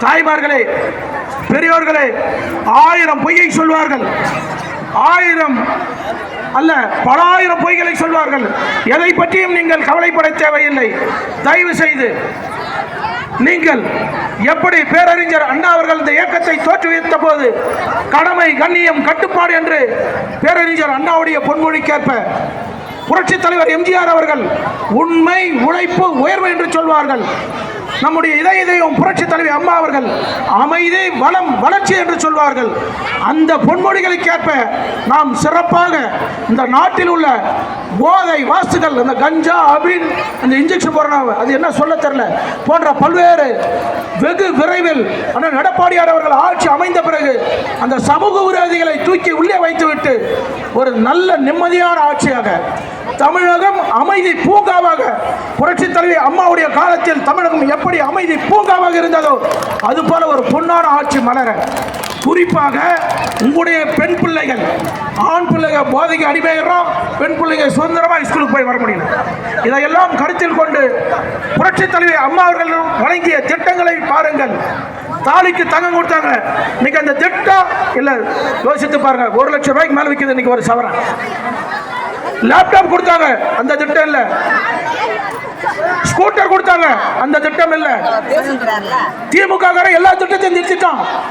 தாய்மார்களே, பெரியோர்களே, 1000 பொய்யை சொல்வார்கள், 1000 அல்ல பல ஆயிரம் பொய்களை சொல்வார்கள். எதை பற்றியும் நீங்கள் கவலைப்பட தேவையில்லை. தயவு செய்து நீங்கள் எப்படி பேரறிஞர் அண்ணா அவர்கள் இந்த இயக்கத்தை தோற்றுவித்த போது கடமை, கண்ணியம், கட்டுப்பாடு என்று பேரறிஞர் அண்ணாவுடைய பொன்மொழிக்கேற்ப புரட்சித் தலைவர் எம்ஜிஆர் அவர்கள் உண்மை, உழைப்பு, உயர்வு என்று சொல்வார்கள். நம்முடைய இதயம் புரட்சித் தலைவர் அம்மா அவர்கள் அமைதி, வளம், வளர்ச்சி என்று சொல்வார்கள். அந்த பொன்மொழிகளுக்கேற்ப நாம் சிறப்பாக இந்த நாட்டில் உள்ள போதை வாசுகள், அந்த கஞ்சா, அபின், அந்த இன்ஜெக்ஷன் போடுறாங்க, அது என்ன சொல்ல தெரியல, போன்ற பல்வேறு வெகு விரைவில் அண்ணன் எடப்பாடியார் அவர்கள் ஆட்சி அமைந்த பிறகு அந்த சமூக விரோதிகளை தூக்கி உள்ளே வைத்துவிட்டு ஒரு நல்ல நிம்மதியான ஆட்சியாக தமிழகம் அமைதி பூங்காவாக, புரட்சித் தலைவர் அம்மாவுடைய காலத்தில் தமிழகம் எப்படி அமைதி பூங்காவாக இருந்ததோ அதுபோல ஒரு பொன்னான ஆட்சி மலர, குறிப்பாக உங்களுடைய பெண் பிள்ளைகள், ஆண் பிள்ளைகள் போதைக்கு அடிமைகிறோம், பெண் பிள்ளைகள் சுதந்திரமாக ஸ்கூலுக்கு போய் வர முடியல. இதையெல்லாம் கருத்தில் கொண்டு புரட்சித் தலைவர் அம்மா அவர்கள் வழங்கிய திட்டங்களை பாருங்கள். தாலிக்கு தங்கம் கொடுத்தாங்க, இன்னைக்கு அந்த திட்டம் இல்லை, யோசித்து பாருங்க. 1 லட்சம் ரூபாய்க்கு மேலே விற்கிது இன்னைக்கு ஒரு சவரன். லேப்டாப் கொடுத்தாங்க, அந்த திட்டம் இல்லை. ஸ்கூட்டர் கொடுத்தாங்க, அந்த திட்டம் இல்லை. திமுக எல்லா திட்டத்தையும் நிறுத்திட்டான்.